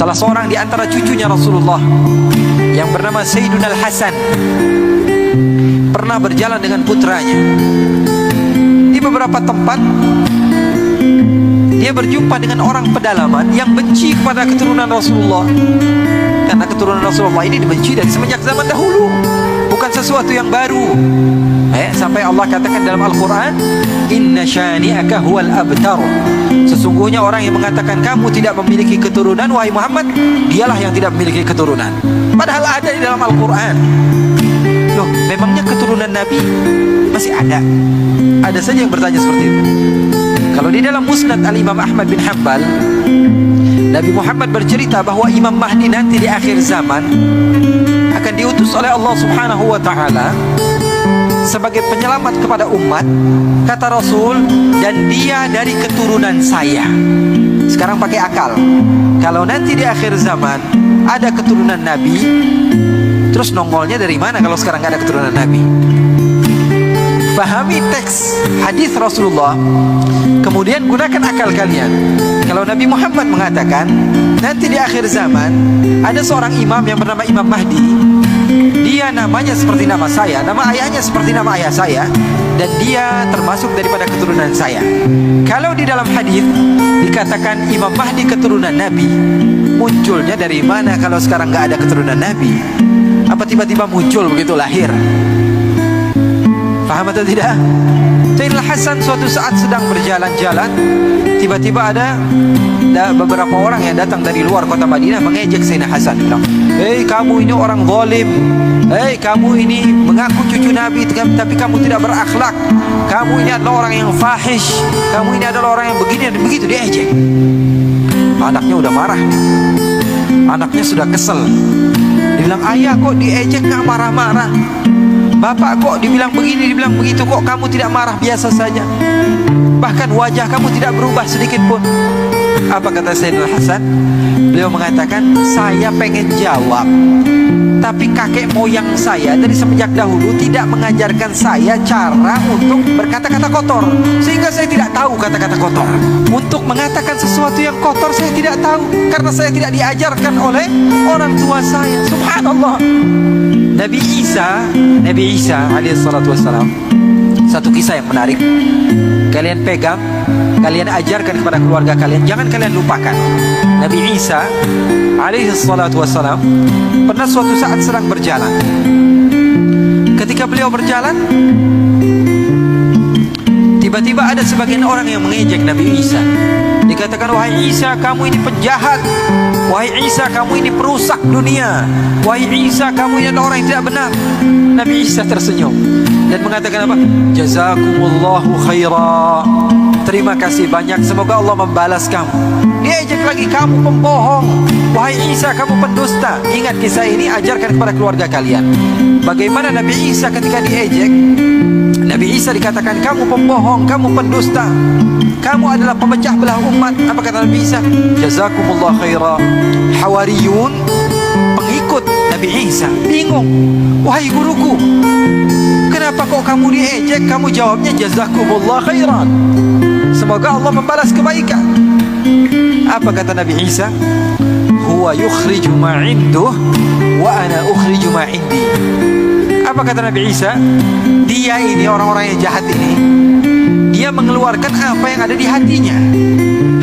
Salah seorang di antara cucunya Rasulullah yang bernama Sayyiduna Al-Hasan pernah berjalan dengan putranya. Di beberapa tempat dia berjumpa dengan orang pedalaman yang benci kepada keturunan Rasulullah, karena keturunan Rasulullah ini dibenci dari semenjak zaman dahulu, bukan sesuatu yang baru. Sampai Allah katakan dalam Al-Quran, inna syani'aka huwal abtar. Sesungguhnya orang yang mengatakan kamu tidak memiliki keturunan, wahai Muhammad, dialah yang tidak memiliki keturunan. Padahal ada di dalam Al-Quran. Loh, memangnya keturunan Nabi masih ada? Ada saja yang bertanya seperti itu. Kalau di dalam Musnad Al-Imam Ahmad bin Hanbal, Nabi Muhammad bercerita bahwa Imam Mahdi nanti di akhir zaman akan diutus oleh Allah Subhanahu wa ta'ala sebagai penyelamat kepada umat. Kata Rasul, dan dia dari keturunan saya. Sekarang pakai akal. Kalau nanti di akhir zaman ada keturunan Nabi, terus nongolnya dari mana kalau sekarang gak ada keturunan Nabi? Fahami teks hadis Rasulullah, kemudian gunakan akal kalian. Kalau Nabi Muhammad mengatakan nanti di akhir zaman ada seorang imam yang bernama Imam Mahdi, dia namanya seperti nama saya, nama ayahnya seperti nama ayah saya, dan dia termasuk daripada keturunan saya. Kalau di dalam hadis dikatakan Imam Mahdi keturunan Nabi, munculnya dari mana kalau sekarang nggak ada keturunan Nabi? Apa tiba-tiba muncul begitu lahir? Paham atau tidak? Sayyidina Hasan suatu saat sedang berjalan-jalan, tiba-tiba ada beberapa orang yang datang dari luar kota Madinah mengejek Sayyidina Hasan, bilang, hei kamu ini orang zalim, hei kamu ini mengaku cucu Nabi tapi kamu tidak berakhlak, kamu ini adalah orang yang fahish, kamu ini adalah orang yang begini dan begitu, diejek. Anaknya udah marah, anaknya sudah kesel. Dibilang, ayah kok diejek gak marah-marah, bapak kok dibilang begini, dibilang begitu, kok kamu tidak marah biasa saja, bahkan wajah kamu tidak berubah sedikit pun. Apa kata Sayyidina Hasan? Beliau mengatakan, saya pengen jawab, tapi kakek moyang saya dari semenjak dahulu tidak mengajarkan saya cara untuk berkata-kata kotor, sehingga saya tidak tahu kata-kata kotor. Untuk mengatakan sesuatu yang kotor saya tidak tahu, karena saya tidak diajarkan oleh orang tua saya. Subhanallah. Nabi Isa alaihissalatu wassalam, satu kisah yang menarik, kalian pegang, kalian ajarkan kepada keluarga kalian, jangan kalian lupakan. Nabi Isa alaihissalatu wassalam pernah suatu saat sedang berjalan. Ketika beliau berjalan, tiba-tiba ada sebagian orang yang mengejek Nabi Isa. Dikatakan, wahai Isa, kamu ini penjahat, wahai Isa, kamu ini perusak dunia, wahai Isa, kamu ini adalah orang yang tidak benar. Nabi Isa tersenyum dan mengatakan apa? Jazakumullahu khaira, terima kasih banyak, semoga Allah membalas kamu. Diejek lagi, kamu pembohong, wahai Isa, kamu pendusta. Ingat kisah ini, ajarkan kepada keluarga kalian. Bagaimana Nabi Isa ketika diejek, Nabi Isa dikatakan, kamu pembohong, kamu pendusta, kamu adalah pemecah belah umat. Apa kata Nabi Isa? Jazakumullah khaira. Hawariyun, pengikut Nabi Isa, bingung, wahai guruku, kenapa kok kamu diejek? Kamu jawabnya jazakumullah khairan, semoga Allah membalas kebaikan. Apa kata Nabi Isa? Huwa yukhriju ma induh wa ana ukhriju ma indi. Apa kata Nabi Isa? Dia ini, orang-orang yang jahat ini, dia mengeluarkan apa yang ada di hatinya.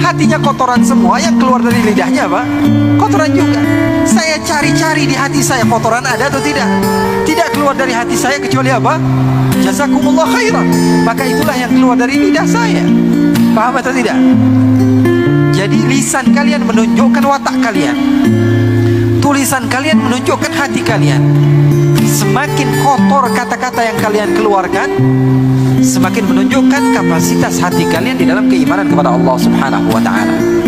Hatinya kotoran semua, yang keluar dari lidahnya apa? Kotoran juga. Saya cari-cari di hati saya, kotoran ada atau tidak? Tidak keluar dari hati saya kecuali apa? Jazakumullah khairan. Maka itulah yang keluar dari lidah saya. Paham atau tidak? Jadi lisan kalian menunjukkan watak kalian, tulisan kalian menunjukkan hati kalian. Semakin kotor kata-kata yang kalian keluarkan, semakin menunjukkan kapasitas hati kalian di dalam keimanan kepada Allah Subhanahu wa ta'ala.